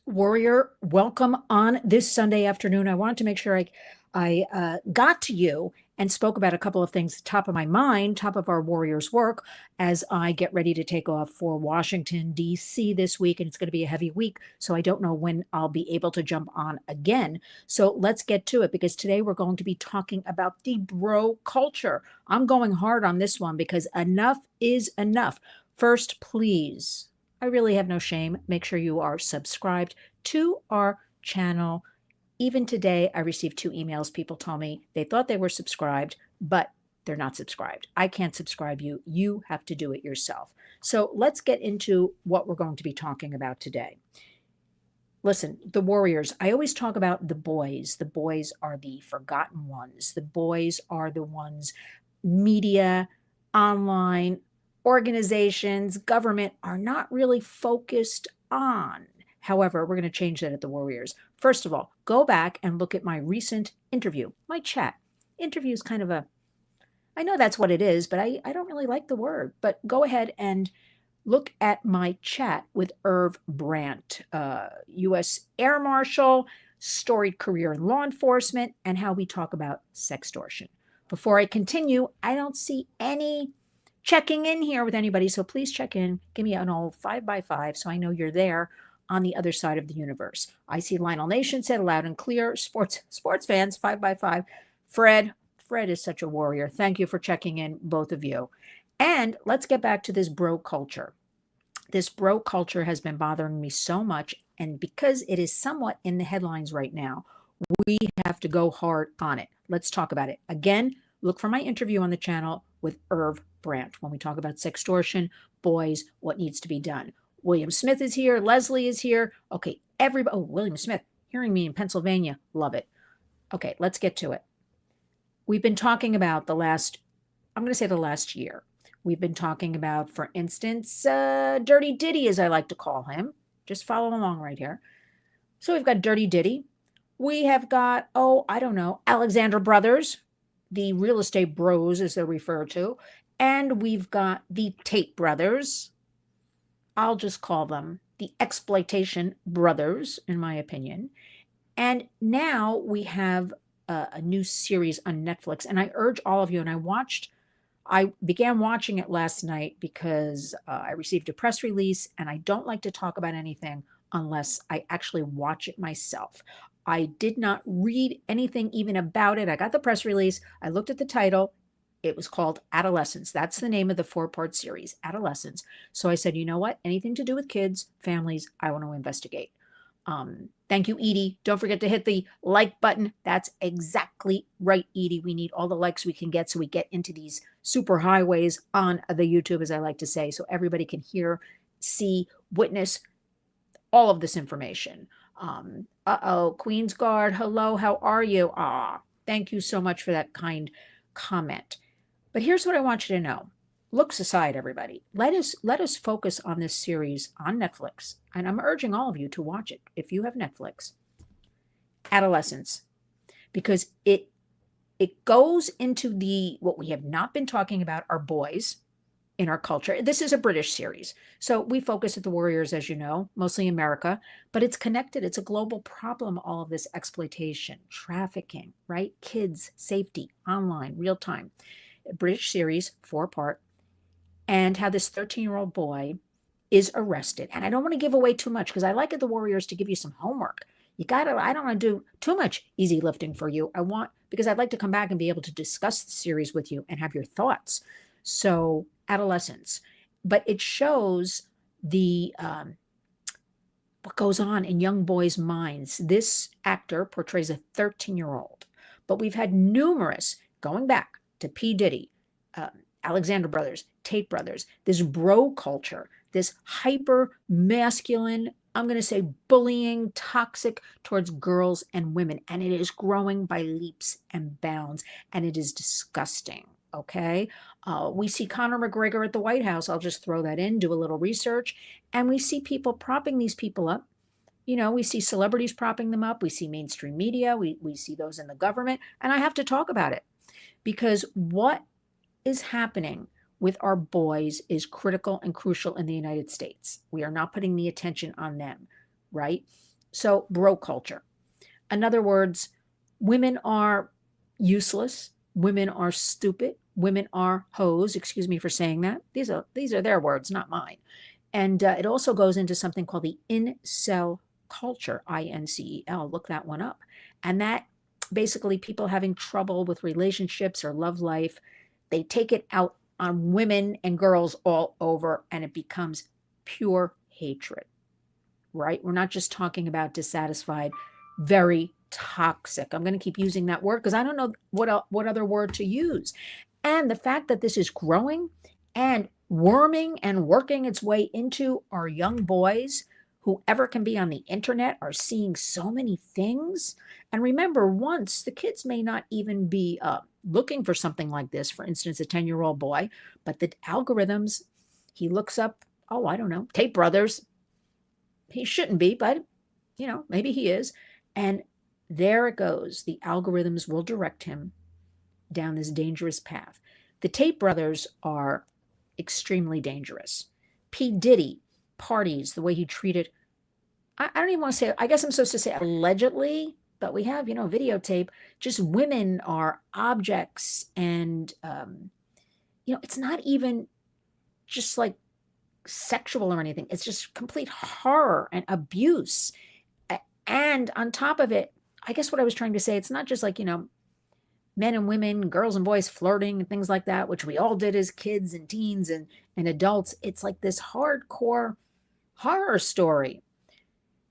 Warrior, welcome on this Sunday afternoon. I wanted to make sure I got to you and spoke about a couple of things top of my mind, top of our Warriors work as I get ready to take off for Washington, D.C. this week. And it's going to be a heavy week. So I don't know when I'll be able to jump on again. So let's get to it because today we're going to be talking about the bro culture. I'm going hard on this one because enough is enough. First, please. I really have no shame. Make sure you are subscribed to our channel. Even today, I received 2 emails. People told me they thought they were subscribed, but they're not subscribed. I can't subscribe you. You have to do it yourself. So let's get into what we're going to be talking about today. Listen, the Warriors, I always talk about the boys. The boys are the forgotten ones. The boys are the ones media, online, organizations, government are not really focused on. However, we're going to change that at the Warriors. First of all, go back and look at my recent interview, my chat. Interview is kind of I know that's what it is, but I don't really like the word. But go ahead and look at my chat with Irv Brandt, U.S. Air Marshal, storied career in law enforcement, and how we talk about sextortion. Before I continue, I don't see any checking in here with anybody. So please check in. Give me an old 5x5 so I know you're there on the other side of the universe. I see Lionel Nation said loud and clear. Sports fans, 5x5. Fred is such a warrior. Thank you for checking in, both of you. And let's get back to this bro culture. This bro culture has been bothering me so much. And because it is somewhat in the headlines right now, we have to go hard on it. Let's talk about it. Again, look for my interview on the channel with Irv Brandt when we talk about sextortion, boys, what needs to be done. William Smith is here. Leslie is here. Okay, everybody. Oh, William Smith, hearing me in Pennsylvania. Love it. Okay, let's get to it. We've been talking about the last year. We've been talking about, for instance, Dirty Diddy, as I like to call him. Just follow along right here. So we've got Dirty Diddy. We have got, Alexander Brothers, the real estate bros, as they're referred to. And we've got the Tate brothers. I'll just call them the exploitation brothers, in my opinion. And now we have a new series on Netflix. And I urge all of you, and I began watching it last night because I received a press release, and I don't like to talk about anything unless I actually watch it myself. I did not read anything even about it. I got the press release. I looked at the title. It was called Adolescence. That's the name of the 4-part series, Adolescence. So I said, you know what? Anything to do with kids, families, I want to investigate. Thank you, Edie. Don't forget to hit the like button. That's exactly right, Edie. We need all the likes we can get so we get into these super highways on the YouTube, as I like to say, so everybody can hear, see, witness all of this information. Queen's Guard, hello, how are you? Thank you so much for that kind comment. But here's what I want you to know. Looks aside, everybody. Let us focus on this series on Netflix. And I'm urging all of you to watch it if you have Netflix. Adolescence. Because it goes into what we have not been talking about, our boys in our culture. This is a British series. So we focus at the Warriors, as you know, mostly America, but it's connected. It's a global problem, all of this exploitation, trafficking, right? Kids, safety, online, real time. A British series, 4-part, and how this 13-year-old boy is arrested. And I don't want to give away too much because I like at the Warriors to give you some homework. I don't want to do too much easy lifting for you. Because I'd like to come back and be able to discuss the series with you and have your thoughts. So Adolescence, but it shows what goes on in young boys' minds. This actor portrays a 13-year-old, but we've had numerous, going back to P. Diddy, Alexander Brothers, Tate Brothers, this bro culture, this hyper masculine, I'm going to say bullying, toxic towards girls and women. And it is growing by leaps and bounds. And it is disgusting. Okay. We see Conor McGregor at the White House. I'll just throw that in, do a little research. And we see people propping these people up. We see celebrities propping them up. We see mainstream media. We see those in the government. And I have to talk about it because what is happening with our boys is critical and crucial in the United States. We are not putting the attention on them, right? So, bro culture. In other words, women are useless. Women are stupid. Women are hoes. Excuse me for saying that. These are their words, not mine. And it also goes into something called the incel culture, INCEL. Look that one up. And that basically people having trouble with relationships or love life, they take it out on women and girls all over, and it becomes pure hatred, right? We're not just talking about dissatisfied, very toxic. I'm going to keep using that word because I don't know what other word to use. And the fact that this is growing and worming and working its way into our young boys, whoever can be on the internet, are seeing so many things. And remember, once the kids may not even be looking for something like this, for instance, a 10-year-old boy, but the algorithms, he looks up, oh, I don't know, Tape Brothers. He shouldn't be, but maybe he is. And there it goes. The algorithms will direct him down this dangerous path. The Tate brothers are extremely dangerous. P. Diddy, parties, the way he treated, I don't even want to say, I guess I'm supposed to say allegedly, but we have, videotape. Just women are objects. And, it's not even just like sexual or anything. It's just complete horror and abuse. And on top of it, I guess what I was trying to say, it's not just like, men and women, girls and boys flirting and things like that, which we all did as kids and teens and adults. It's like this hardcore horror story.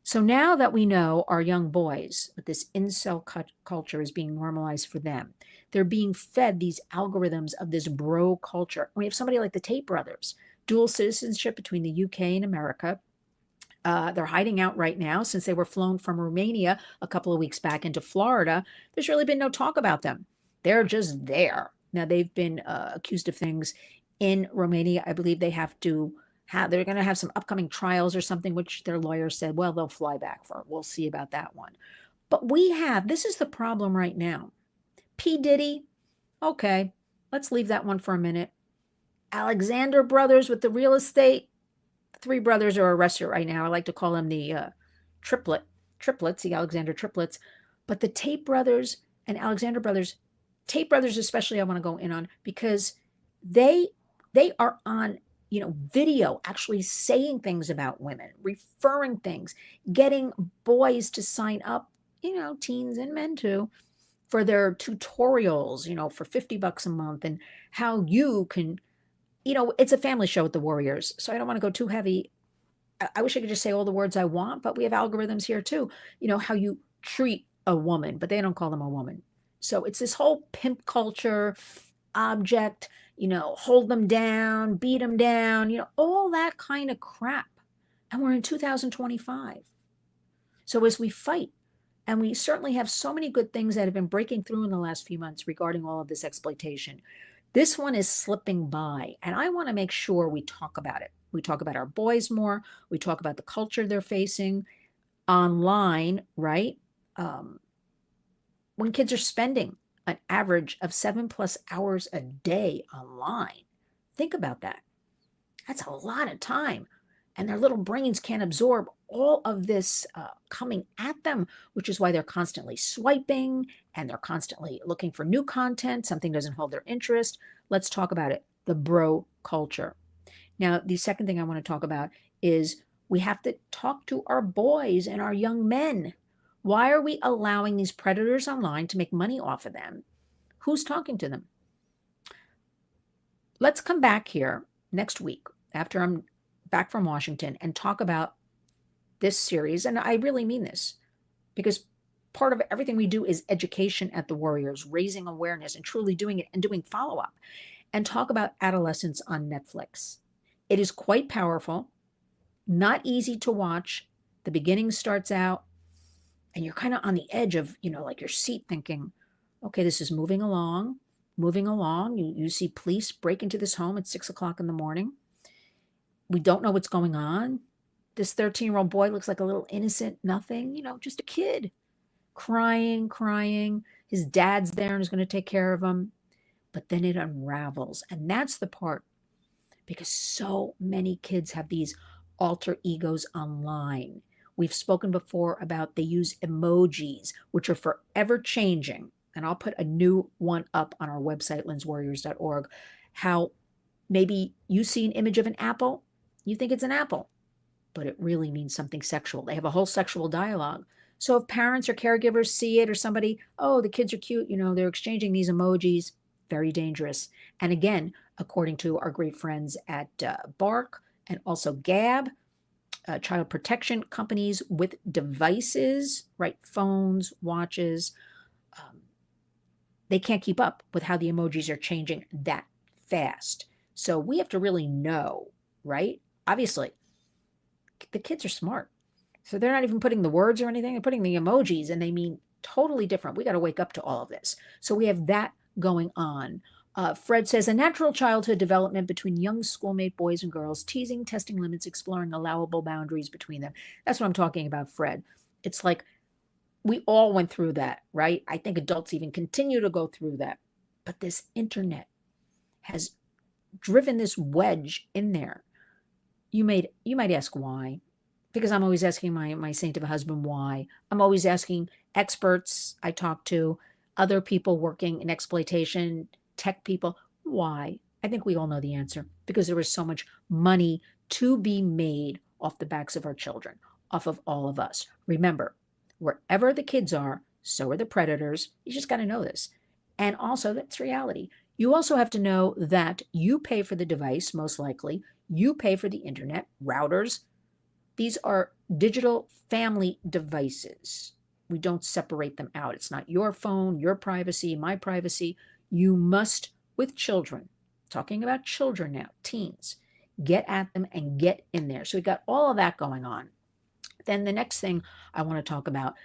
So now that we know our young boys, with this incel culture is being normalized for them, they're being fed these algorithms of this bro culture. We have somebody like the Tate brothers, dual citizenship between the UK and America. They're hiding out right now since they were flown from Romania a couple of weeks back into Florida. There's really been no talk about them. They're just there. Now, they've been accused of things in Romania. I believe they're going to have some upcoming trials or something, which their lawyers said, well, they'll fly back for. We'll see about that one. But this is the problem right now. P. Diddy, okay, let's leave that one for a minute. Alexander brothers with the real estate. 3 brothers are arrested right now. I like to call them the triplets, the Alexander triplets. But the Tate brothers and Alexander brothers, Tate brothers especially, I want to go in on because they are on video actually saying things about women, referring things, getting boys to sign up, teens and men too, for their tutorials, for $50 a month, and how you can, it's a family show with the Warriors, so I don't want to go too heavy. I wish I could just say all the words I want, but we have algorithms here too, how you treat a woman, but they don't call them a woman. So it's this whole pimp culture, object, hold them down, beat them down, all that kind of crap. And we're in 2025. So as we fight, and we certainly have so many good things that have been breaking through in the last few months regarding all of this exploitation, this one is slipping by. And I want to make sure we talk about it. We talk about our boys more. We talk about the culture they're facing online, right? When kids are spending an average of 7+ hours a day online. Think about that. That's a lot of time. And their little brains can't absorb all of this coming at them, which is why they're constantly swiping and they're constantly looking for new content. Something doesn't hold their interest. Let's talk about it. The bro culture. Now, the second thing I want to talk about is we have to talk to our boys and our young men. Why are we allowing these predators online to make money off of them? Who's talking to them? Let's come back here next week after I'm back from Washington and talk about this series. And I really mean this because part of everything we do is education at the Warriors, raising awareness and truly doing it and doing follow-up, and talk about Adolescence on Netflix. It is quite powerful, not easy to watch. The beginning starts out and you're kind of on the edge of, like your seat thinking, okay, this is moving along. You see police break into this home at 6:00 in the morning. We don't know what's going on. This 13-year-old boy looks like a little innocent, nothing, just a kid crying. His dad's there and is going to take care of him. But then it unravels. And that's the part, because so many kids have these alter egos online We've spoken before about they use emojis, which are forever changing. And I'll put a new one up on our website, linswarriors.org, how maybe you see an image of an apple, you think it's an apple, but it really means something sexual. They have a whole sexual dialogue. So if parents or caregivers see it or somebody, oh, the kids are cute, they're exchanging these emojis, very dangerous. And again, according to our great friends at Bark and also Gab, child protection companies with devices, right, phones, watches, they can't keep up with how the emojis are changing that fast. So we have to really know, right? Obviously, the kids are smart. So they're not even putting the words or anything. They're putting the emojis and they mean totally different. We got to wake up to all of this. So we have that going on. Fred says, a natural childhood development between young schoolmate boys and girls, teasing, testing limits, exploring allowable boundaries between them. That's what I'm talking about, Fred. It's like we all went through that, right? I think adults even continue to go through that. But this internet has driven this wedge in there. You might ask why, because I'm always asking my saint of a husband why. I'm always asking experts I talk to, other people working in exploitation, tech people, why? I think we all know the answer, because there is so much money to be made off the backs of our children, off of all of us. Remember, wherever the kids are, so are the predators. You just got to know this. And also, that's reality. You also have to know that you pay for the device, most likely. You pay for the internet, routers. These are digital family devices. We don't separate them out. It's not your phone, your privacy, my privacy. You must, with children, talking about children now, teens, get at them and get in there. So we got all of that going on. Then the next thing I want to talk about,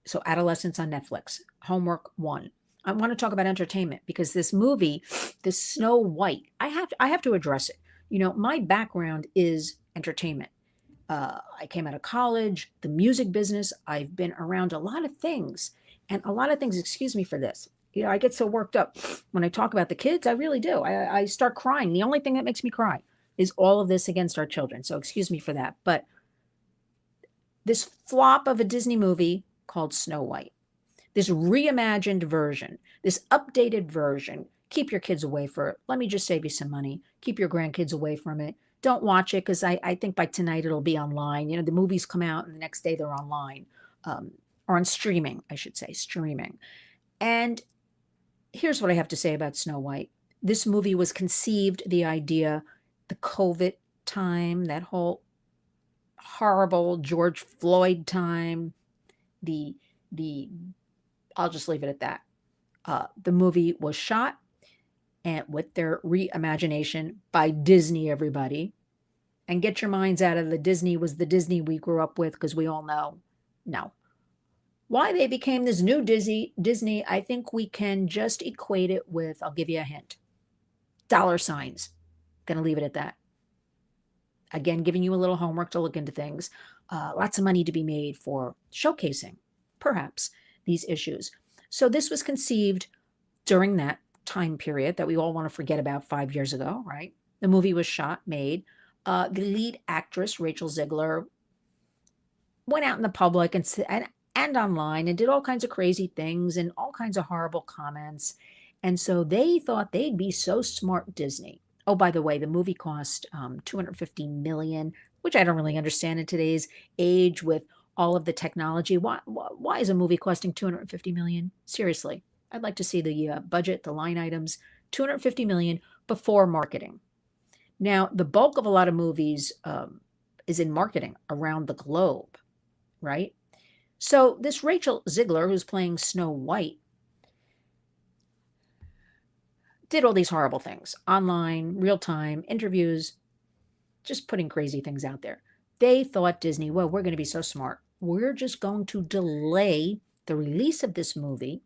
so Adolescence on Netflix, homework 1. I want to talk about entertainment because this movie, this Snow White, I have to address it. My background is entertainment. I came out of college, the music business. I've been around a lot of things, and a lot of things, excuse me for this. I get so worked up when I talk about the kids. I really do. I start crying. The only thing that makes me cry is all of this against our children. So excuse me for that. But this flop of a Disney movie called Snow White, this reimagined version, this updated version, keep your kids away from it. Let me just save you some money. Keep your grandkids away from it. Don't watch it because I think by tonight it'll be online. The movies come out and the next day they're online, or on streaming, I should say, streaming. And here's what I have to say about Snow White. This movie was conceived, the idea, the COVID time, that whole horrible George Floyd time, I'll just leave it at that. The movie was shot and with their reimagination by Disney, everybody. And get your minds out of the Disney was the Disney we grew up with, because we all know. No. Why they became this new Disney, I think we can just equate it with, I'll give you a hint, dollar signs. Gonna leave it at that. Again, giving you a little homework to look into things. Lots of money to be made for showcasing, perhaps, these issues. So this was conceived during that time period that we all want to forget about 5 years ago, right? The movie was shot, made. The lead actress, Rachel Ziegler, went out in the public and online and did all kinds of crazy things and all kinds of horrible comments. And so they thought they'd be so smart, Disney. Oh, by the way, the movie cost $250 million, which I don't really understand in today's age with all of the technology. Why is a movie costing $250 million? Seriously, I'd like to see the budget, the line items, $250 million before marketing. Now, the bulk of a lot of movies is in marketing around the globe, right? So this Rachel Ziegler, who's playing Snow White, did all these horrible things online, real time, interviews, just putting crazy things out there. They thought Disney, well, we're going to be so smart. We're just going to delay the release of this movie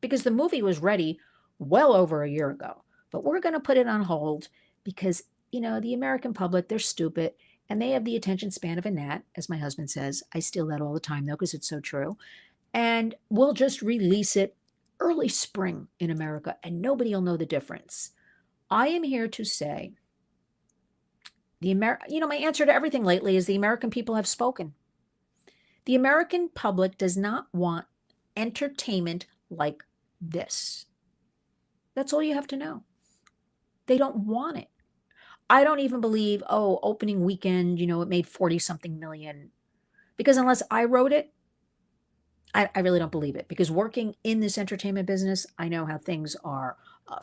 because the movie was ready well over a year ago. But we're going to put it on hold because, the American public, they're stupid and they have the attention span of a gnat, as my husband says. I steal that all the time, though, because it's so true. And we'll just release it early spring in America, and nobody will know the difference. I am here to say My answer to everything lately is the American people have spoken. The American public does not want entertainment like this. That's all you have to know. They don't want it. I don't even believe, oh, opening weekend, it made 40 something million. Because unless I wrote it, I really don't believe it. Because working in this entertainment business, I know how things are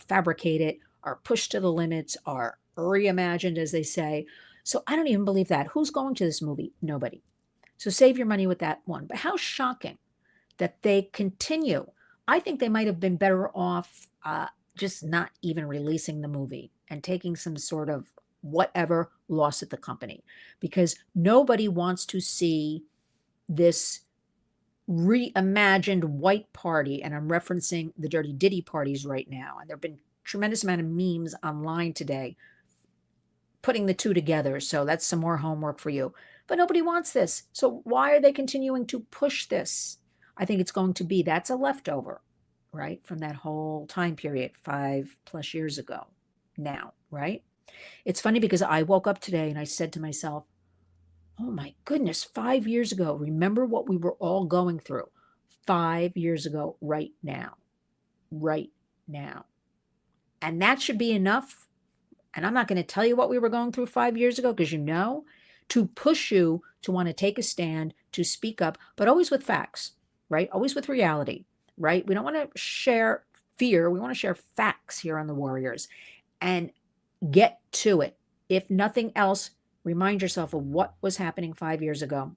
fabricated, are pushed to the limits, are reimagined, as they say. So I don't even believe that. Who's going to this movie? Nobody. So save your money with that one. But how shocking that they continue. I think they might have been better off just not even releasing the movie and taking some sort of whatever loss at the company, because nobody wants to see this reimagined white party. And I'm referencing the Dirty Diddy parties right now. And there have been tremendous amount of memes online today putting the two together. So that's some more homework for you. But nobody wants this. So why are they continuing to push this? I think it's going to be, that's a leftover, right? From that whole time period, 5+ years ago now, right? It's funny because I woke up today and I said to myself, oh my goodness, 5 years ago, remember what we were all going through 5 years ago, right now, right now. And that should be enough. And I'm not going to tell you what we were going through 5 years ago, because to push you to want to take a stand, to speak up, but always with facts, right? Always with reality, right? We don't want to share fear. We want to share facts here on the Warriors and get to it. If nothing else, remind yourself of what was happening 5 years ago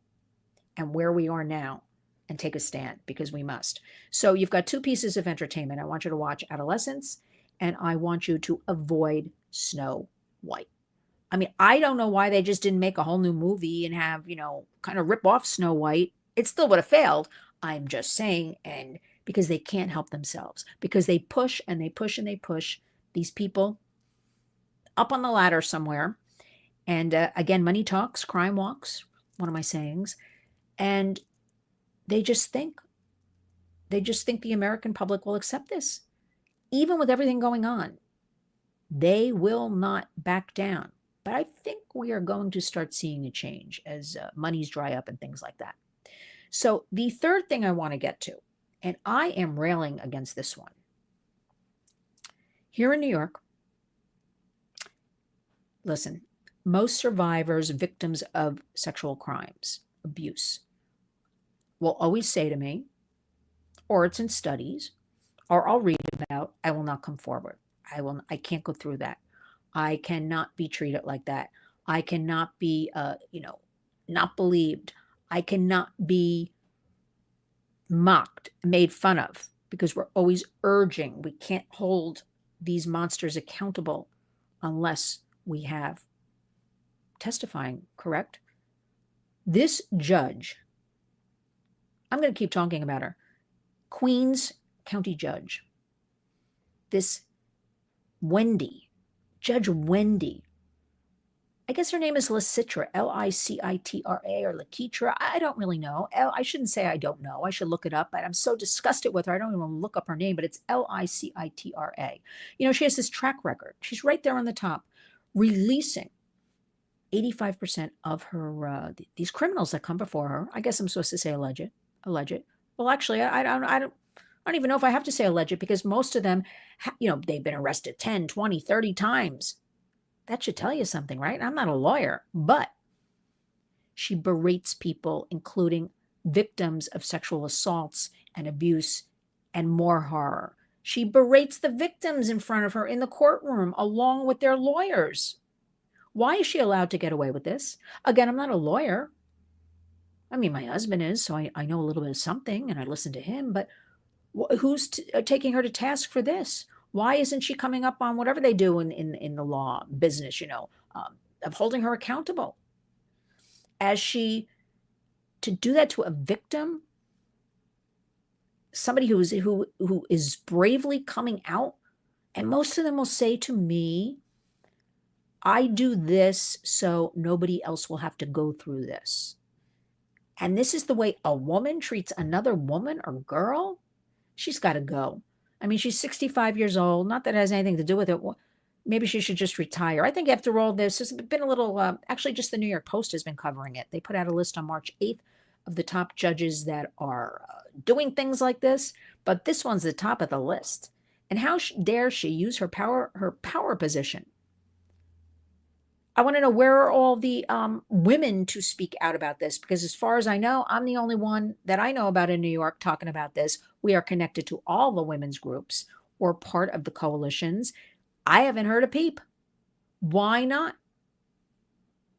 and where we are now, and take a stand, because we must. So you've got two pieces of entertainment. I want you to watch Adolescence, and I want you to avoid Snow White. I mean, I don't know why they just didn't make a whole new movie and have, kind of rip off Snow White. It still would have failed. I'm just saying, and because they can't help themselves, because they push and they push and they push these people up on the ladder somewhere. And again, money talks, crime walks, one of my sayings. And they just think the American public will accept this. Even with everything going on, they will not back down. But I think we are going to start seeing a change as monies dry up and things like that. So the third thing I want to get to, and I am railing against this one. Here in New York, listen, most survivors, victims of sexual crimes, abuse, will always say to me, or it's in studies, or I'll read about, I will not come forward. I can't go through that. I cannot be treated like that. I cannot be, not believed. I cannot be mocked, made fun of, because we're always urging. We can't hold these monsters accountable unless we have testifying, correct? This judge, I'm going to keep talking about her, Queens County Judge, this Judge Wendy, I guess her name is Licitra, Licitra, or Lakitra. I don't really know. I shouldn't say I don't know. I should look it up. But I'm so disgusted with her. I don't even look up her name, but it's Licitra. She has this track record. She's right there on the top, releasing 85% of her these criminals that come before her. I guess I'm supposed to say alleged. Well, actually, I don't even know if I have to say alleged, because most of them, they've been arrested 10, 20, 30 times. That should tell you something, right? I'm not a lawyer, but she berates people, including victims of sexual assaults and abuse, and more horror. She berates the victims in front of her in the courtroom along with their lawyers. Why is she allowed to get away with this? Again, I'm not a lawyer. I mean, my husband is, so I know a little bit of something, and I listen to him, but who's taking her to task for this? Why isn't she coming up on whatever they do in the law business, of holding her accountable? To do that to a victim, somebody who is bravely coming out, and most of them will say to me, I do this so nobody else will have to go through this. And this is the way a woman treats another woman or girl? She's got to go. I mean, she's 65 years old. Not that it has anything to do with it. maybe she should just retire. I think after all this, there's been a little, actually, just the New York Post has been covering it. They put out a list on March 8th of the top judges that are doing things like this, but this one's the top of the list. And how dare she use her power position? I want to know, where are all the women to speak out about this? Because as far as I know, I'm the only one that I know about in New York talking about this. We are connected to all the women's groups or part of the coalitions. I haven't heard a peep. Why not?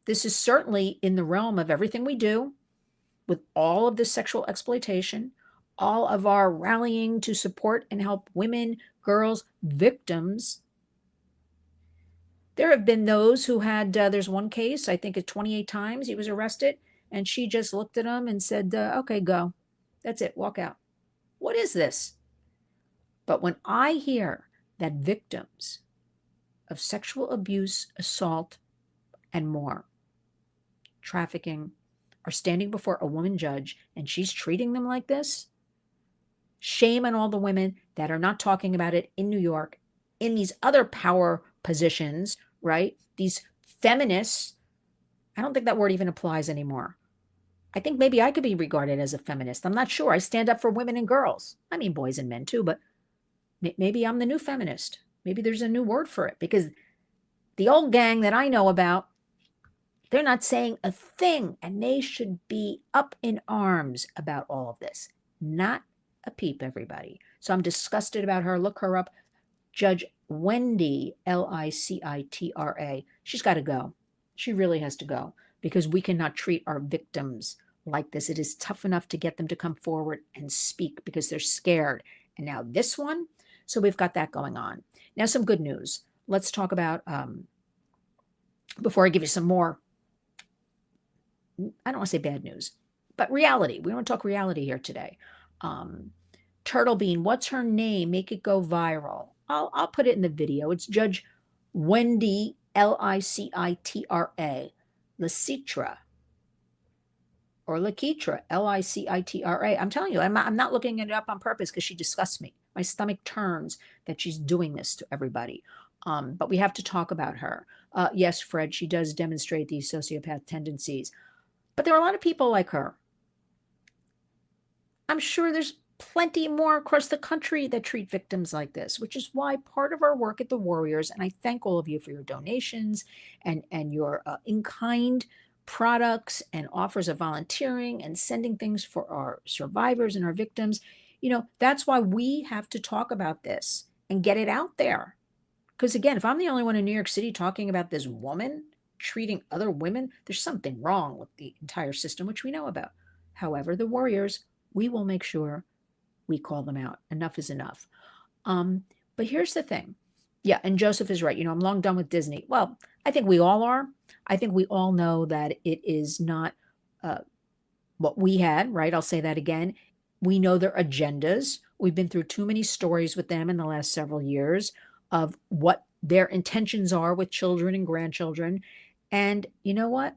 This is certainly in the realm of everything we do with all of this sexual exploitation, all of our rallying to support and help women, girls, victims. There have been those who had, there's one case, I think it's 28 times he was arrested, and she just looked at him and said, okay, go. That's it, walk out. What is this? But when I hear that victims of sexual abuse, assault, and more, trafficking, are standing before a woman judge and she's treating them like this, shame on all the women that are not talking about it in New York, in these other power positions, right? These feminists, I don't think that word even applies anymore. I think maybe I could be regarded as a feminist. I'm not sure. I stand up for women and girls. I mean, boys and men too, but maybe I'm the new feminist. Maybe there's a new word for it, because the old gang that I know about, they're not saying a thing, and they should be up in arms about all of this. Not a peep, everybody. So I'm disgusted about her. Look her up. Judge Wendy, Licitra. She's got to go. She really has to go, because we cannot treat our victims like this. It is tough enough to get them to come forward and speak because they're scared. And now this one. So we've got that going on. Now, some good news. Let's talk about, before I give you some more, I don't want to say bad news, but reality. We want to talk reality here today. Turtle Bean, what's her name? Make it go viral. I'll put it in the video. It's Judge Wendy, Licitra, Licitra, or Lakitra, Licitra. I'm telling you, I'm not looking it up on purpose because she disgusts me. My stomach turns that she's doing this to everybody. But we have to talk about her. Yes, Fred, she does demonstrate these sociopath tendencies. But there are a lot of people like her. I'm sure there's plenty more across the country that treat victims like this, which is why part of our work at the Warriors, and I thank all of you for your donations and your in-kind products and offers of volunteering and sending things for our survivors and our victims. You know, that's why we have to talk about this and get it out there. Because again, if I'm the only one in New York City talking about this woman treating other women, there's something wrong with the entire system, which we know about. However, the Warriors, we will make sure we call them out. Enough is enough. But here's the thing. Yeah, and Joseph is right. You know, I'm long done with Disney. Well, I think we all are. I think we all know that it is not what we had, right? I'll say that again. We know their agendas. We've been through too many stories with them in the last several years of what their intentions are with children and grandchildren. And you know what?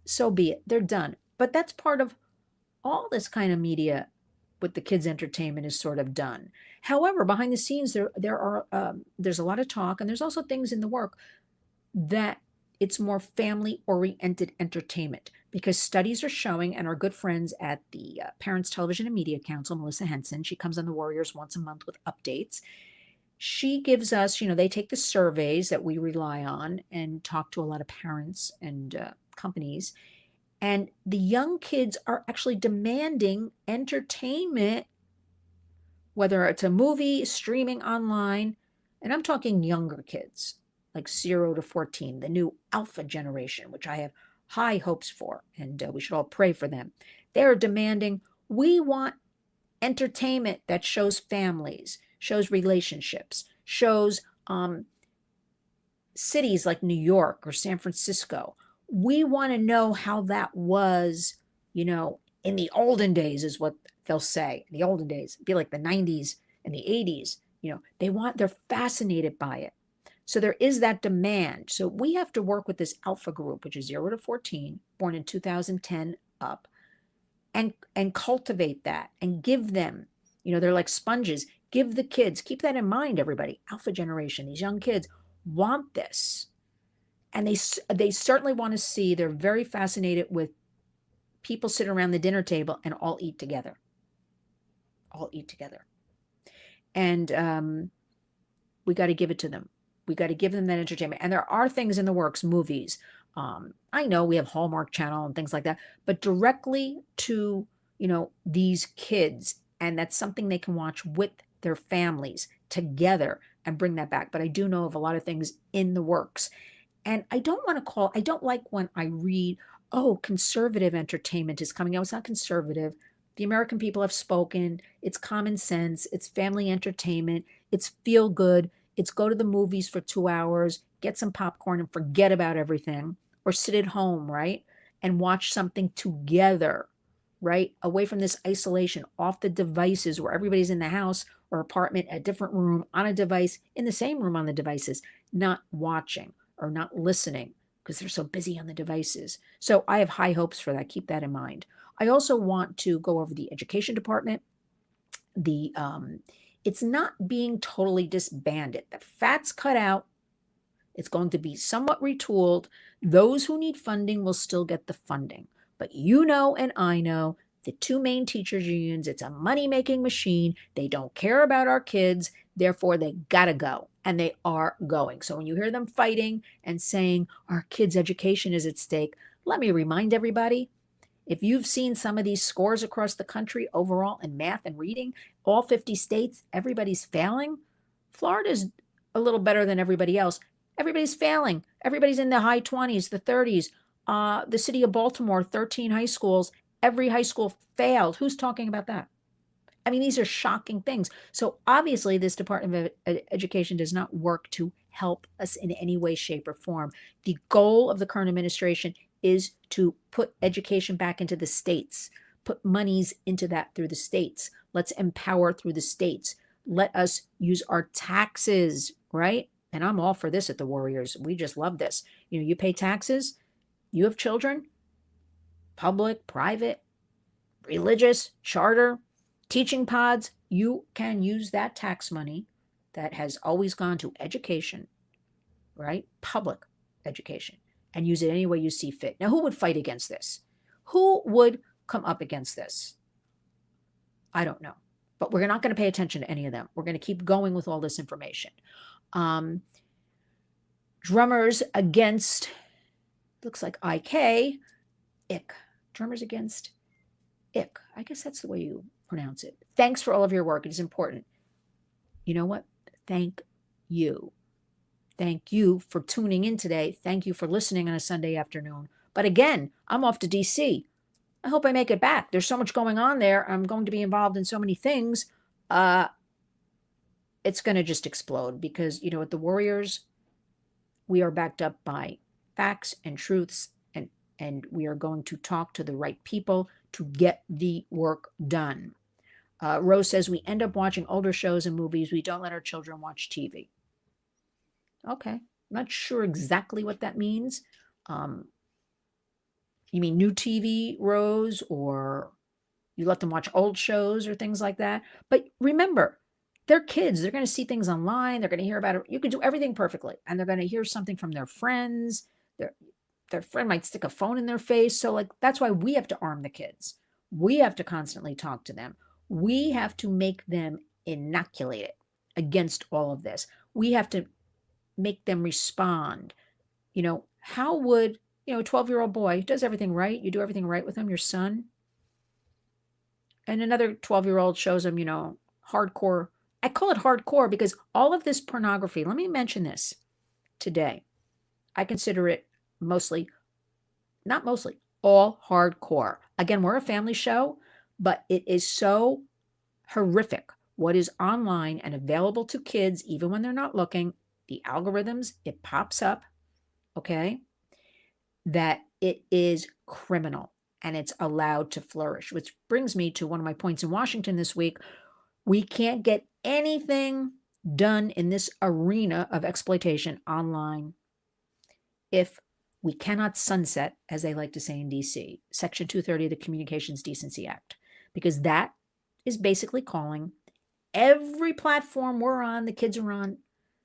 So be it. They're done. But that's part of all this kind of media with the kids' entertainment is sort of done. However, behind the scenes, there's a lot of talk, and there's also things in the work that it's more family-oriented entertainment, because studies are showing, and our good friends at the Parents Television and Media Council, Melissa Henson, she comes on the Warriors once a month with updates. She gives us, you know, they take the surveys that we rely on and talk to a lot of parents and companies. And the young kids are actually demanding entertainment, whether it's a movie, streaming online. And I'm talking younger kids, like 0 to 14, the new alpha generation, which I have high hopes for. And we should all pray for them. They're demanding, we want entertainment that shows families, shows relationships, shows cities like New York or San Francisco. We want to know how that was, you know, in the olden days, is what they'll say. In the olden days, it'd be like the 90s and the 80s. You know, they're fascinated by it. So there is that demand. So we have to work with this alpha group, which is 0 to 14, born in 2010 up, and cultivate that and give them, you know, they're like sponges. Give the kids, keep that in mind, everybody, alpha generation, these young kids, want this. And they certainly want to see, they're very fascinated with people sit around the dinner table and all eat together. All eat together. And we got to give it to them. We got to give them that entertainment. And there are things in the works, movies. I know we have Hallmark Channel and things like that, but directly to, these kids. And that's something they can watch with their families together and bring that back. But I do know of a lot of things in the works. And I don't like when I read, oh, conservative entertainment is coming out. It's not conservative. The American people have spoken. It's common sense. It's family entertainment. It's feel good. It's go to the movies for 2 hours, get some popcorn and forget about everything, or sit at home, right? And watch something together, right? Away from this isolation, off the devices where everybody's in the house or apartment, a different room, on a device, in the same room on the devices, not watching or not listening because they're so busy on the devices. So I have high hopes for that. Keep that in mind. I also want to go over the education department. It's not being totally disbanded. The fat's cut out. It's going to be somewhat retooled. Those who need funding will still get the funding. But and I know the two main teachers unions, it's a money-making machine. They don't care about our kids. Therefore, they got to go. And they are going. So when you hear them fighting and saying our kids' education is at stake, let me remind everybody, if you've seen some of these scores across the country overall in math and reading, all 50 states, everybody's failing. Florida's a little better than everybody else. Everybody's failing. Everybody's in the high 20s, the 30s. The city of Baltimore, 13 high schools. Every high school failed. Who's talking about that? I mean, these are shocking things. So obviously, this Department of Education does not work to help us in any way, shape, or form. The goal of the current administration is to put education back into the states, put monies into that through the states. Let's empower through the states. Let us use our taxes, right? And I'm all for this at the Warriors. We just love this. You pay taxes, you have children, public, private, religious, charter, teaching pods, you can use that tax money that has always gone to education, right? Public education, and use it any way you see fit. Now, who would fight against this? Who would come up against this? I don't know, but we're not going to pay attention to any of them. We're going to keep going with all this information. Drummers against, looks like IK, IK. Drummers against IK. I guess that's the way you pronounce it. Thanks for all of your work. It is important. You know what? Thank you. Thank you for tuning in today. Thank you for listening on a Sunday afternoon. But again, I'm off to DC. I hope I make it back. There's so much going on there. I'm going to be involved in so many things. It's going to just explode because, at the Warriors, we are backed up by facts and truths, and we are going to talk to the right people to get the work done. Rose says we end up watching older shows and movies. We don't let our children watch TV. Okay. I'm not sure exactly what that means. You mean new TV, Rose, or you let them watch old shows or things like that? But remember, they're kids. They're going to see things online. They're going to hear about it. You can do everything perfectly. And they're going to hear something from their friends. Their friend might stick a phone in their face. So that's why we have to arm the kids. We have to constantly talk to them. We have to make them inoculated against all of this. We have to make them respond. How would, a 12-year-old boy does everything right? You do everything right with him, your son. And another 12-year-old shows him, hardcore. I call it hardcore because all of this pornography, let me mention this today. I consider it not mostly, all hardcore. Again, we're a family show, but it is so horrific what is online and available to kids, even when they're not looking. The algorithms, it pops up, okay, that it is criminal and it's allowed to flourish, which brings me to one of my points in Washington this week. We can't get anything done in this arena of exploitation online if we cannot sunset, as they like to say in DC, Section 230 of the Communications Decency Act, because that is basically calling every platform we're on, the kids are on,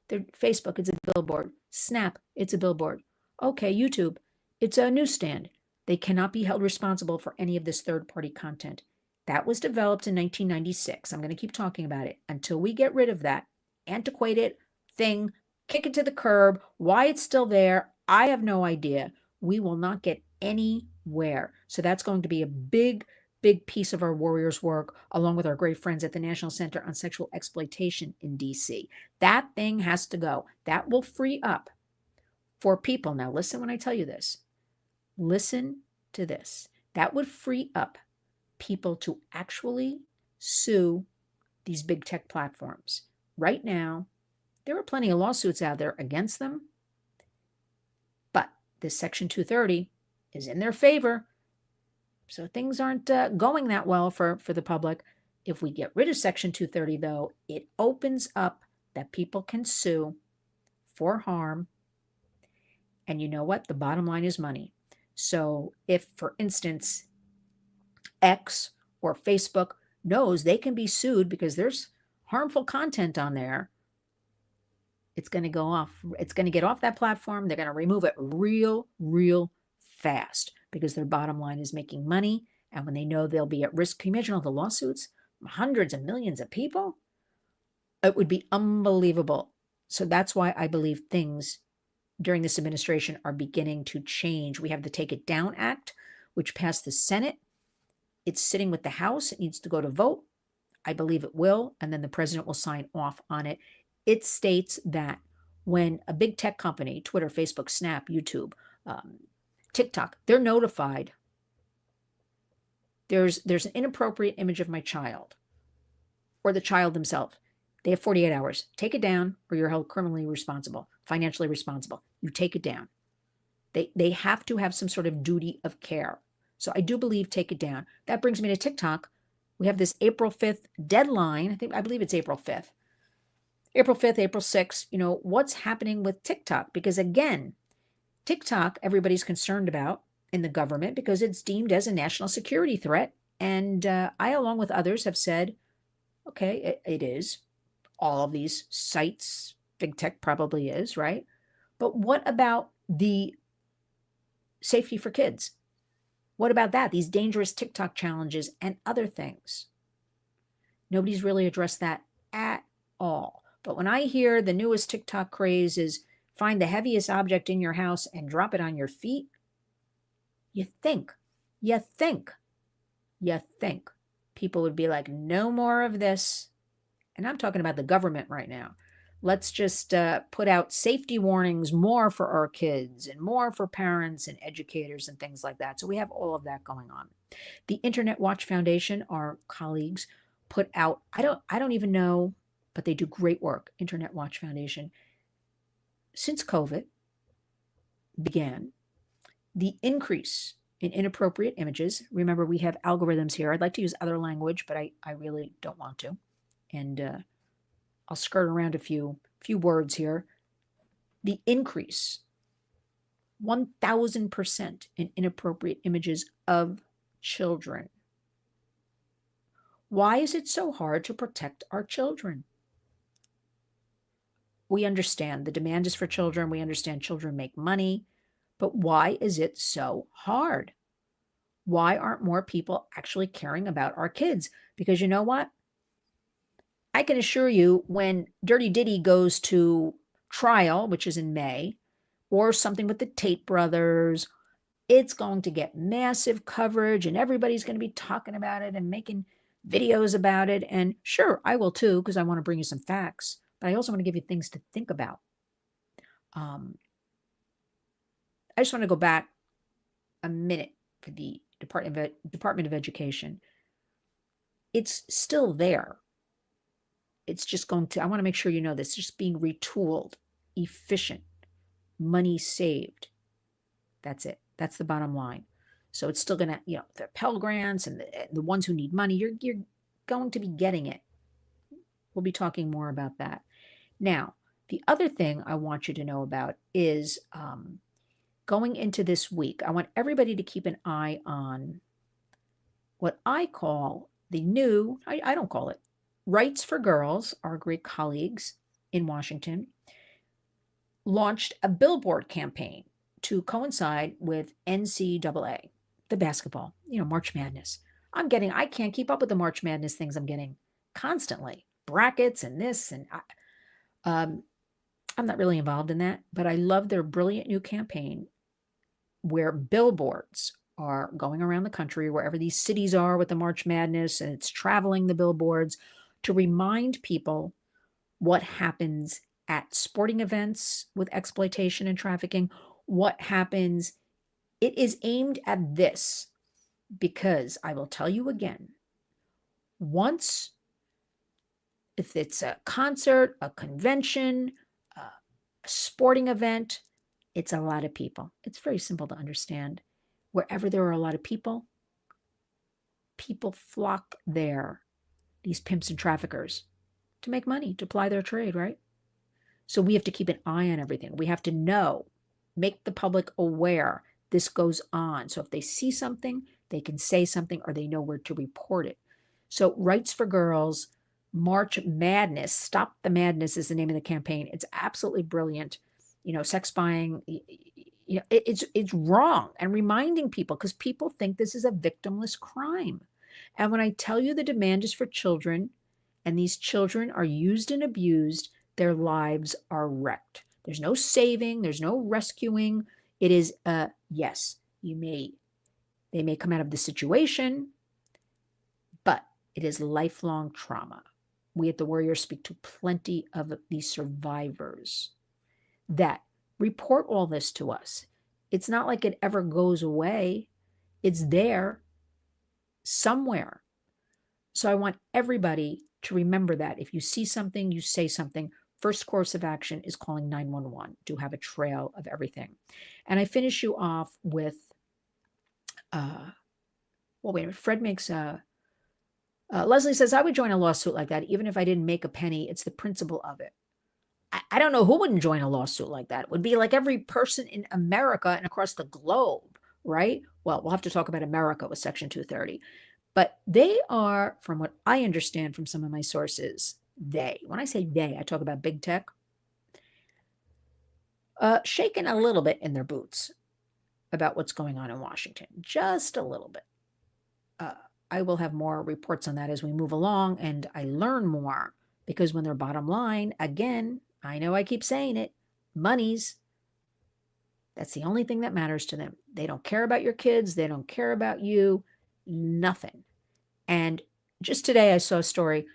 Facebook, it's a billboard. Snap, it's a billboard. Okay, YouTube, it's a newsstand. They cannot be held responsible for any of this third-party content. That was developed in 1996. I'm going to keep talking about it until we get rid of that antiquated thing, kick it to the curb. Why it's still there, I have no idea. We will not get anywhere. So that's going to be a big piece of our warriors' work, along with our great friends at the National Center on Sexual Exploitation in DC. That thing has to go. That will free up for people. Now, listen when I tell you this. Listen to this. That would free up people to actually sue these big tech platforms. Right now, there are plenty of lawsuits out there against them, but this Section 230 is in their favor. So things aren't going that well for the public. If we get rid of Section 230, though, it opens up that people can sue for harm. And you know what? The bottom line is money. So if, for instance, X or Facebook knows they can be sued because there's harmful content on there, it's going to go off. It's going to get off that platform. They're going to remove it real fast because their bottom line is making money. And when they know they'll be at risk, can you imagine all the lawsuits? Hundreds of millions of people? It would be unbelievable. So that's why I believe things during this administration are beginning to change. We have the Take It Down Act, which passed the Senate. It's sitting with the House. It needs to go to vote. I believe it will. And then the president will sign off on it. It states that when a big tech company, Twitter, Facebook, Snap, YouTube, TikTok, they're notified there's an inappropriate image of my child or the child themselves. They have 48 hours. Take it down or you're held criminally responsible, financially responsible. You take it down. They have to have some sort of duty of care. So I do believe take it down. That brings me to TikTok. We have this April 5th deadline. I believe it's April 5th. April 5th, April 6th, what's happening with TikTok? Because again, TikTok, everybody's concerned about in the government because it's deemed as a national security threat. And I, along with others, have said, okay, it is. All of these sites, big tech probably is, right? But what about the safety for kids? What about that? These dangerous TikTok challenges and other things. Nobody's really addressed that at all. But when I hear the newest TikTok craze is find the heaviest object in your house and drop it on your feet, you think people would be like, no more of this. And I'm talking about the government right now. Let's just put out safety warnings more for our kids and more for parents and educators and things like that. So we have all of that going on. The Internet Watch Foundation, our colleagues, put out, I don't even know, but they do great work, Internet Watch Foundation. Since COVID began, the increase in inappropriate images, remember we have algorithms here. I'd like to use other language, but I really don't want to. And I'll skirt around a few words here. The increase, 1,000% in inappropriate images of children. Why is it so hard to protect our children? We understand the demand is for children. We understand children make money. But why is it so hard? Why aren't more people actually caring about our kids? Because you know what? I can assure you when Dirty Diddy goes to trial, which is in May, or something with the Tate brothers, it's going to get massive coverage and everybody's going to be talking about it and making videos about it. And sure, I will too, because I want to bring you some facts, but I also want to give you things to think about. I just want to go back a minute for the Department of Education. It's still there. It's just going to, I want to make sure you know this, just being retooled, efficient, money saved. That's it. That's the bottom line. So it's still going to, the Pell Grants and the ones who need money, you're going to be getting it. We'll be talking more about that. Now, the other thing I want you to know about is going into this week, I want everybody to keep an eye on what I call the new, I don't call it, Rights for Girls, our great colleagues in Washington. launched a billboard campaign to coincide with NCAA, the basketball, March Madness. I can't keep up with the March Madness things I'm getting constantly. Brackets and this, and I'm not really involved in that, but I love their brilliant new campaign where billboards are going around the country, wherever these cities are with the March Madness, and it's traveling the billboards to remind people what happens at sporting events with exploitation and trafficking, what happens. It is aimed at this because I will tell you again, once, if it's a concert, a convention, a sporting event, it's a lot of people. It's very simple to understand. Wherever there are a lot of people, people flock there, these pimps and traffickers, to make money, to ply their trade, right? So we have to keep an eye on everything. We have to know, make the public aware this goes on. So if they see something, they can say something, or they know where to report it. So Rights for Girls, March Madness, Stop the Madness is the name of the campaign. It's absolutely brilliant. Sex buying, it's wrong, and reminding people, because people think this is a victimless crime. And when I tell you the demand is for children, and these children are used and abused, their lives are wrecked. There's no saving, there's no rescuing. It is, yes, they may come out of the situation, but it is lifelong trauma. We at the Warriors speak to plenty of these survivors that report all this to us. It's not like it ever goes away. It's there somewhere. So I want everybody to remember that if you see something, you say something. First course of action is calling 911 to have a trail of everything. And I finish you off with, wait a minute. Fred makes Leslie says, I would join a lawsuit like that, even if I didn't make a penny. It's the principle of it. I don't know who wouldn't join a lawsuit like that. It would be like every person in America and across the globe, right? Well, we'll have to talk about America with Section 230. But they are, from what I understand from some of my sources, when I say they, I talk about big tech, shaking a little bit in their boots about what's going on in Washington. Just a little bit. I will have more reports on that as we move along and I learn more, because when their bottom line, again, I know I keep saying it, monies, that's the only thing that matters to them. They don't care about your kids. They don't care about you. Nothing. And just today I saw a story.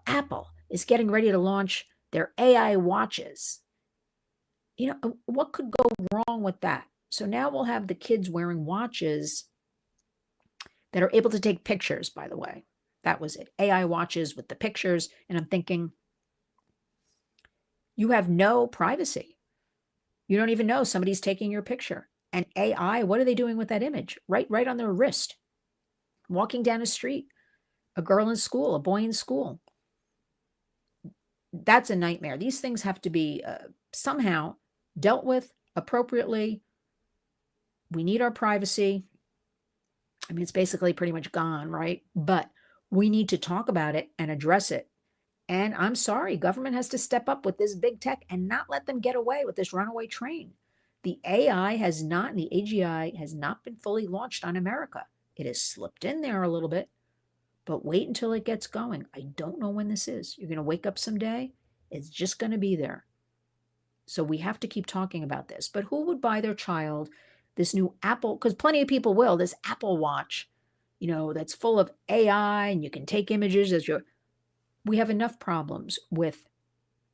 Apple is getting ready to launch their AI watches. What could go wrong with that? So now we'll have the kids wearing watches that are able to take pictures, by the way. That was it. AI watches with the pictures. And I'm thinking, you have no privacy. You don't even know somebody's taking your picture. And AI, what are they doing with that image? Right on their wrist. Walking down a street, a girl in school, a boy in school. That's a nightmare. These things have to be somehow dealt with appropriately. We need our privacy. I mean, it's basically pretty much gone, right? But we need to talk about it and address it. And I'm sorry, government has to step up with this big tech and not let them get away with this runaway train. The AI has not, and the AGI has not been fully launched on America. It has slipped in there a little bit, but wait until it gets going. I don't know when this is. You're going to wake up someday. It's just going to be there. So we have to keep talking about this. But who would buy their child this new Apple? Because plenty of people will. This Apple Watch, that's full of AI and you can take images as your. We have enough problems with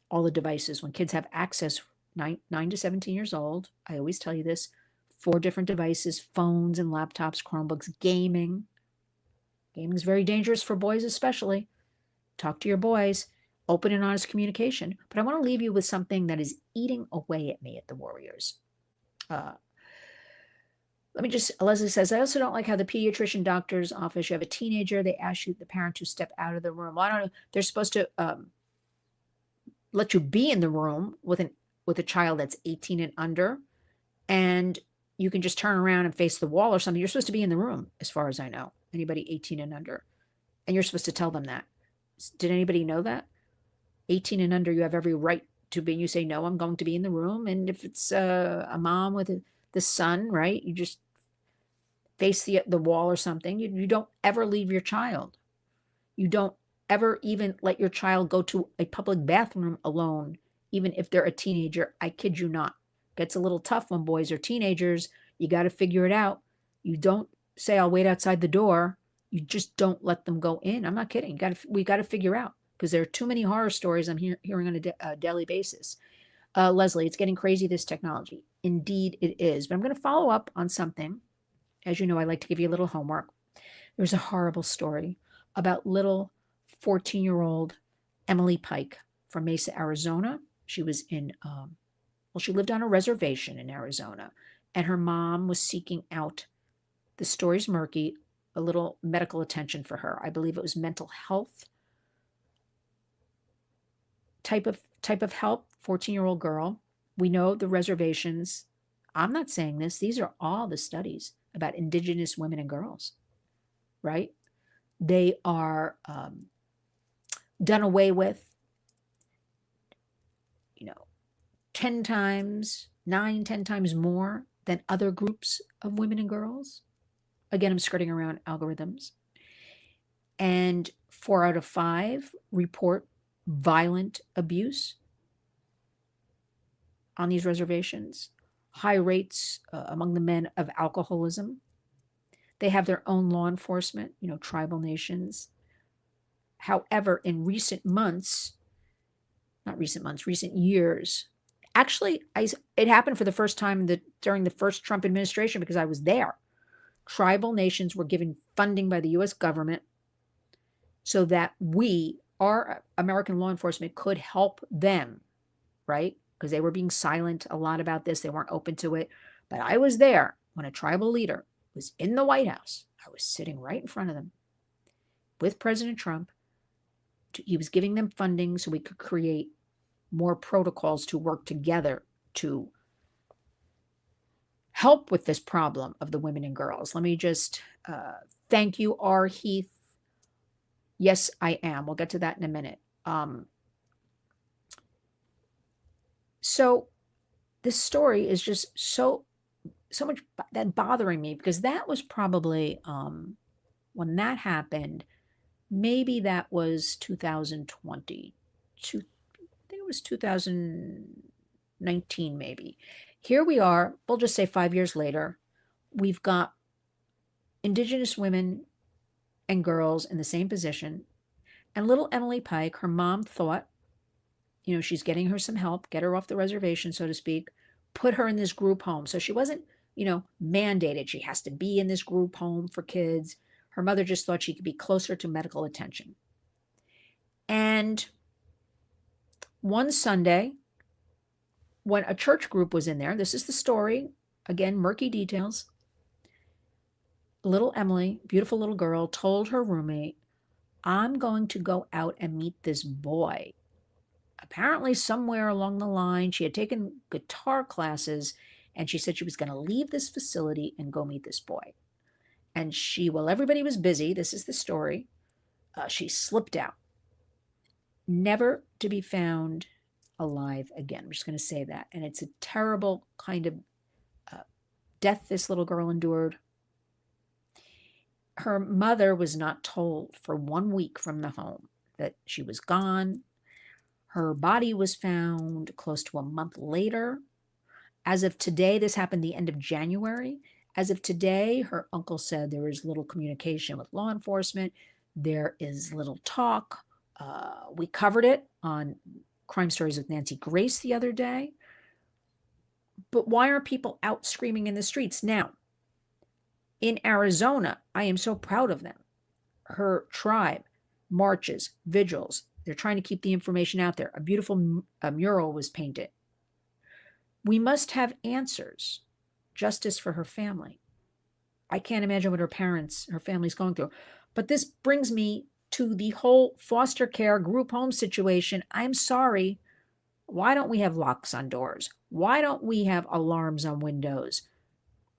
all the devices when kids have access 9 to 17 years old. I always tell you this, 4 different devices, phones and laptops, Chromebooks, gaming. Gaming is very dangerous for boys especially. Talk to your boys, open and honest communication. But I want to leave you with something that is eating away at me at the Warriors. Leslie says, I also don't like how the pediatrician doctor's office, you have a teenager, they ask you, the parent, to step out of the room. Well, I don't know. They're supposed to let you be in the room with a child that's 18 and under, and you can just turn around and face the wall or something. You're supposed to be in the room, as far as I know, anybody 18 and under. And you're supposed to tell them that. Did anybody know that? 18 and under, you have every right to be, you say, no, I'm going to be in the room. And if it's a mom with the son, right, you just face the wall or something. You don't ever leave your child. You don't ever even let your child go to a public bathroom alone, even if they're a teenager. I kid you not. Gets a little tough when boys are teenagers. You got to figure it out. You don't say, I'll wait outside the door. You just don't let them go in. I'm not kidding. We got to figure out, because there are too many horror stories I'm hearing on a daily basis. Leslie, it's getting crazy, this technology. Indeed, it is. But I'm going to follow up on something. As you know, I like to give you a little homework. There's a horrible story about little 14-year-old Emily Pike from Mesa, Arizona. She was she lived on a reservation in Arizona, and her mom was seeking out, the story's murky, a little medical attention for her. I believe it was mental health type of help. 14-year-old girl. We know the reservations. I'm not saying this. These are all the studies about Indigenous women and girls, right? They are done away with, 10 times, 10 times more than other groups of women and girls. Again, I'm skirting around algorithms. And 4 out of 5 report violent abuse on these reservations. High rates among the men of alcoholism. They have their own law enforcement, tribal nations. However, in recent years, actually, it happened for the first time during the first Trump administration, because I was there. Tribal nations were given funding by the U.S. government so that our American law enforcement, could help them, right? Because they were being silent a lot about this. They weren't open to it. But I was there when a tribal leader was in the White House. I was sitting right in front of them with President Trump. He was giving them funding so we could create more protocols to work together to help with this problem of the women and girls. Let me just thank you, R. Heath. Yes, I am. We'll get to that in a minute. So this story is just so much that bothering me, because that was probably when that happened. Maybe that was 2020. I think it was 2019, maybe. Here we are, we'll just say 5 years later, we've got Indigenous women and girls in the same position. And little Emily Pike, her mom thought, she's getting her some help, get her off the reservation, so to speak, put her in this group home. So she wasn't, mandated. She has to be in this group home for kids. Her mother just thought she could be closer to medical attention. And one Sunday, when a church group was in there, this is the story, again, murky details. Little Emily, beautiful little girl, told her roommate, I'm going to go out and meet this boy. Apparently, somewhere along the line, she had taken guitar classes, and she said she was going to leave this facility and go meet this boy. And while everybody was busy, this is the story, she slipped out, never to be found alive again. I'm just going to say that. And it's a terrible kind of death this little girl endured. Her mother was not told for 1 week from the home that she was gone. Her body was found close to a month later. As of today, this happened the end of January. As of today, her uncle said there is little communication with law enforcement. There is little talk. We covered it on Crime Stories with Nancy Grace the other day. But why are people out screaming in the streets? Now, in Arizona, I am so proud of them. Her tribe marches, vigils. They're trying to keep the information out there. A beautiful mural was painted. We must have answers. Justice for her family. I can't imagine what her family's going through. But this brings me to the whole foster care group home situation. I'm sorry. Why don't we have locks on doors? Why don't we have alarms on windows?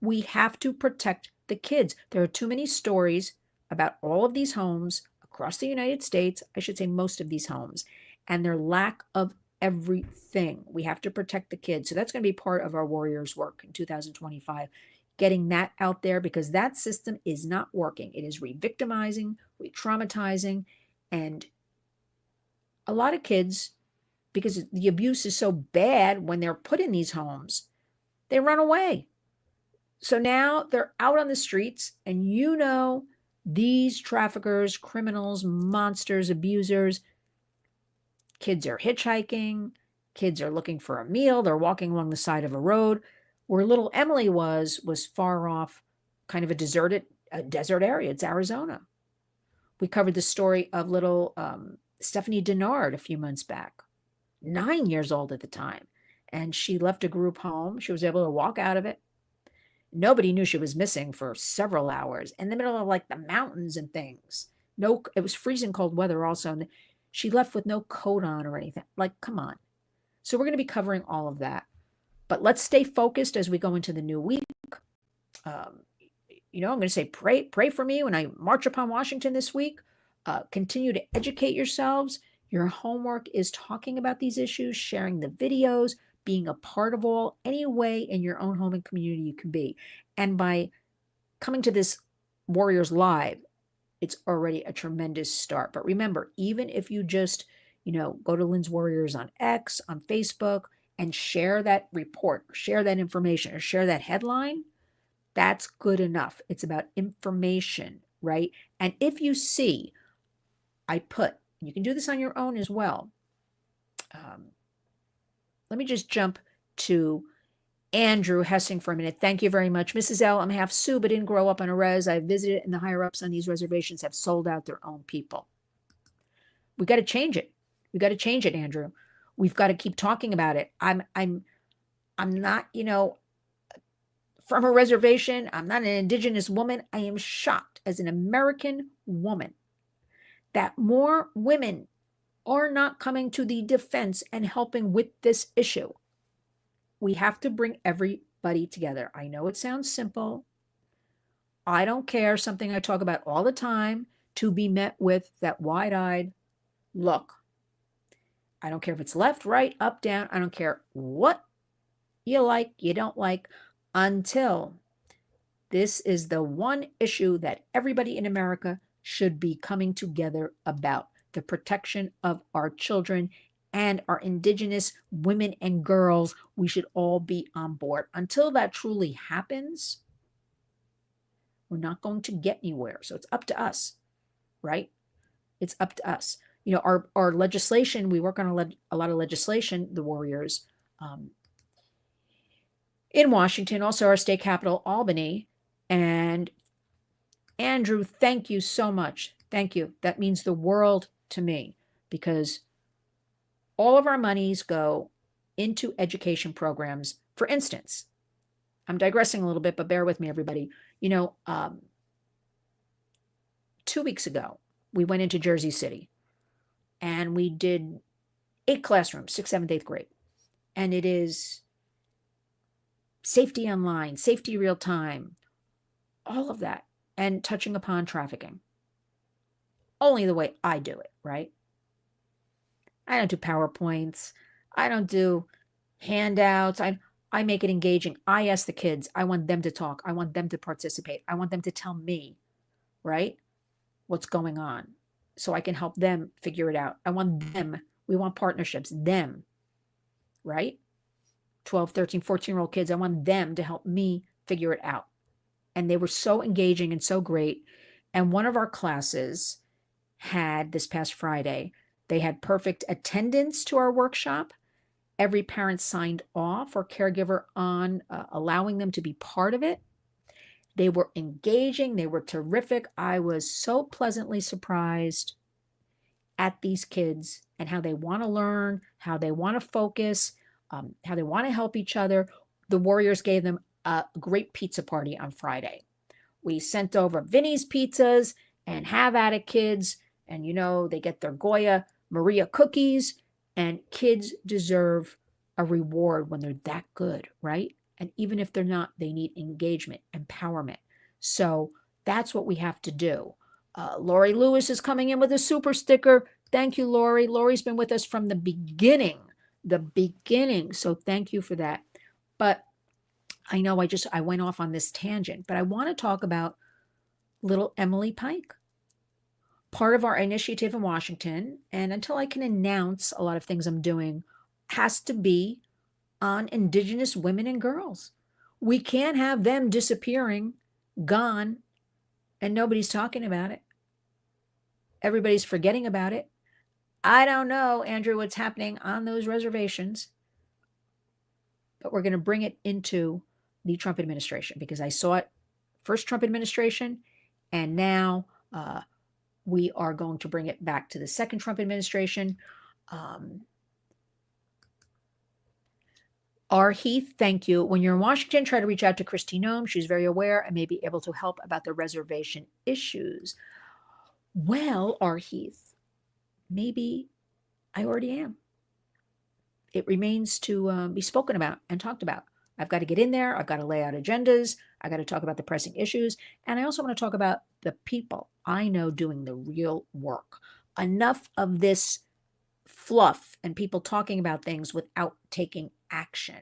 We have to protect the kids. There are too many stories about all of these homes across the United States, I should say most of these homes, and their lack of everything. We have to protect the kids. So that's going to be part of our Warriors work in 2025, getting that out there, because that system is not working. It is re-victimizing, re-traumatizing, and a lot of kids, because the abuse is so bad when they're put in these homes, they run away. So now they're out on the streets, and these traffickers, criminals, monsters, abusers, kids are hitchhiking, kids are looking for a meal, they're walking along the side of a road. Where little Emily was far off, kind of a desert area. It's Arizona. We covered the story of little Stephanie Denard a few months back, 9 years old at the time. And she left a group home. She was able to walk out of it. Nobody knew she was missing for several hours in the middle of like the mountains and things. No, it was freezing cold weather also. And she left with no coat on or anything. Like, come on. So we're going to be covering all of that. But let's stay focused as we go into the new week. I'm going to say pray for me when I march upon Washington this week. Continue to educate yourselves. Your homework is talking about these issues, sharing the videos, being a part of any way in your own home and community you can be. And by coming to this Warriors Live, it's already a tremendous start. But remember, even if you just, go to Lynn's Warriors on X, on Facebook, and share that report, or share that information, or share that headline, that's good enough. It's about information, right? And if you see, you can do this on your own as well. Let me just jump to Andrew Hessing for a minute. Thank you very much. Mrs. L, I'm half Sioux, but didn't grow up on a res. I visited, and the higher ups on these reservations have sold out their own people. We got to change it. We got to change it, Andrew. We've got to keep talking about it. I'm not, from a reservation. I'm not an Indigenous woman. I am shocked as an American woman that more women are not coming to the defense and helping with this issue. We have to bring everybody together. I know it sounds simple. I don't care, something I talk about all the time, to be met with that wide-eyed look. I don't care if it's left, right, up, down. I don't care what you like, you don't like, until this is the one issue that everybody in America should be coming together about: the protection of our children and our Indigenous women and girls. We should all be on board. Until that truly happens, we're not going to get anywhere. So it's up to us, right? It's up to us. Our legislation, we work on a lot of legislation, the Warriors, in Washington, also our state capital, Albany. And Andrew, thank you so much. Thank you. That means the world to me, because all of our monies go into education programs. For instance, I'm digressing a little bit, but bear with me, everybody. 2 weeks ago, we went into Jersey City and we did 8 classrooms, 6th, 7th, 8th grade. And it is safety online, safety real time, all of that, and touching upon trafficking. Only the way I do it, right? I don't do PowerPoints. I don't do handouts. I make it engaging. I ask the kids. I want them to talk. I want them to participate. I want them to tell me, right, what's going on, so I can help them figure it out. I want them. We want partnerships. Them, right? 12, 13, 14-year-old kids. I want them to help me figure it out. And they were so engaging and so great. And one of our classes had, this past Friday, they had perfect attendance to our workshop. Every parent signed off, or caregiver, on allowing them to be part of it. They were engaging. They were terrific. I was so pleasantly surprised at these kids and how they want to learn, how they want to focus, how they want to help each other. The Warriors gave them a great pizza party on Friday. We sent over Vinny's pizzas and Have At It kids. And, they get their Goya Maria cookies. And kids deserve a reward when they're that good, right? And even if they're not, they need engagement, empowerment. So that's what we have to do. Lori Lewis is coming in with a super sticker. Thank you, Lori. Lori's been with us from the beginning the beginning. So thank you for that. But I know I went off on this tangent, but I want to talk about little Emily Pike, part of our initiative in Washington. And until I can announce a lot of things I'm doing, has to be on Indigenous women and girls. We can't have them disappearing, gone, and nobody's talking about it. Everybody's forgetting about it. I don't know, Andrew, what's happening on those reservations, but we're going to bring it into the Trump administration because I saw it first Trump administration, and now we are going to bring it back to the second Trump administration. R. Heath, thank you. When you're in Washington, try to reach out to Christine Ohm. She's very aware and may be able to help about the reservation issues. Well, R. Heath, maybe I already am. It remains to be spoken about and talked about. I've got to get in there. I've got to lay out agendas. I got to talk about the pressing issues. And I also want to talk about the people I know doing the real work. Enough of this fluff and people talking about things without taking action.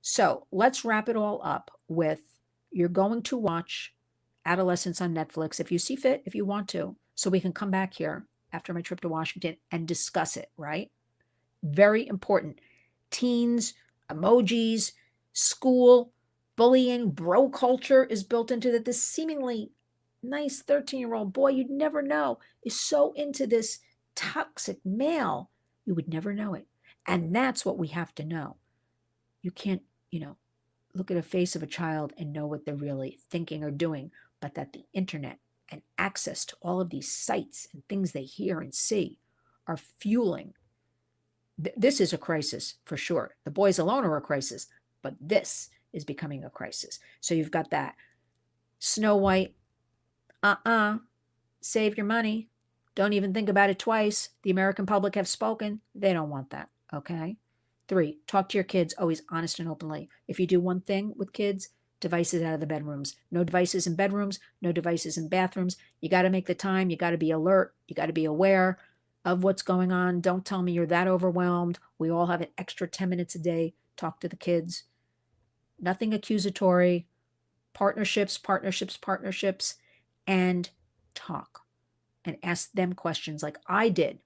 So let's wrap it all up with you're going to watch Adolescence on Netflix if you see fit, if you want to, so we can come back here after my trip to Washington and discuss it, right? Very important. Teens, emojis, school, bullying, bro culture is built into that. This seemingly nice 13-year-old boy you'd never know is so into this toxic male, you would never know it. And that's what we have to know. You can't, look at a face of a child and know what they're really thinking or doing, but that the internet and access to all of these sites and things they hear and see are fueling. This is a crisis for sure. The boys alone are a crisis, but this is becoming a crisis. So you've got that. Snow White, save your money. Don't even think about it twice. The American public have spoken. They don't want that, okay? 3, talk to your kids always honest and openly. If you do one thing with kids, devices out of the bedrooms. No devices in bedrooms, no devices in bathrooms. You got to make the time. You got to be alert. You got to be aware of what's going on. Don't tell me you're that overwhelmed. We all have an extra 10 minutes a day. Talk to the kids. Nothing accusatory. Partnerships, and talk. And ask them questions like I did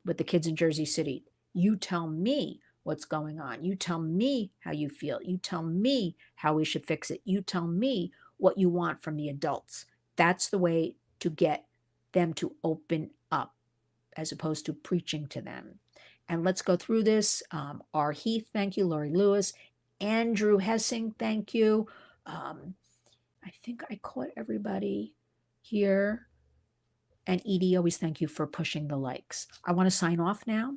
with the kids in Jersey City. You tell me what's going on. You tell me how you feel. You tell me how we should fix it. You tell me what you want from the adults. That's the way to get them to open up as opposed to preaching to them. And let's go through this. R. Heath, thank you. Lori Lewis. Andrew Hessing, thank you. I think I caught everybody here. And Edie, always thank you for pushing the likes. I want to sign off now.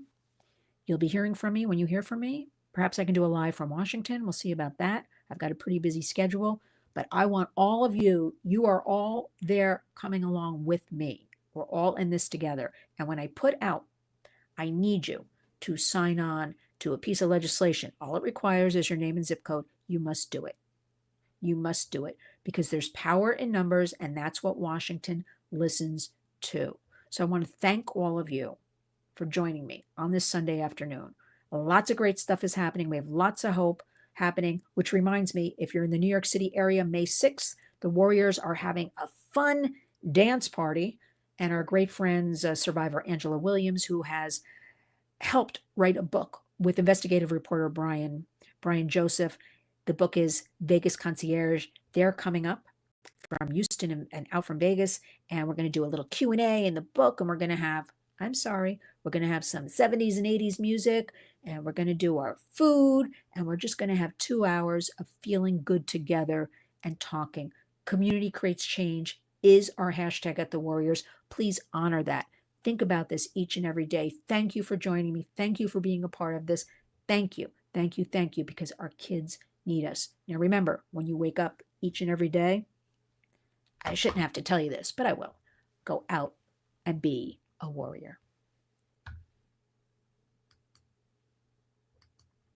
You'll be hearing from me when you hear from me. Perhaps I can do a live from Washington. We'll see about that. I've got a pretty busy schedule, but I want all of you, you are all there coming along with me. We're all in this together. And when I put out, I need you to sign on to a piece of legislation. All it requires is your name and zip code. You must do it. You must do it because there's power in numbers, and that's what Washington listens to. So I want to thank all of you for joining me on this Sunday afternoon. Lots of great stuff is happening. We have lots of hope happening, which reminds me, if you're in the New York City area, May 6th, the Warriors are having a fun dance party. And our great friends, survivor Angela Williams, who has helped write a book with investigative reporter Brian Joseph. The book is Vegas Concierge. They're coming up from Houston and out from Vegas, and we're going to do a little Q&A in the book, and we're going to have some 70s and 80s music, and we're going to do our food, and we're just going to have 2 hours of feeling good together and talking. Community creates change is our hashtag at the Warriors. Please honor that. Think about this each and every day. Thank you for joining me. Thank you for being a part of this. Thank you, because our kids need us. Now remember, when you wake up each and every day, I shouldn't have to tell you this, but I will. Go out and be a warrior.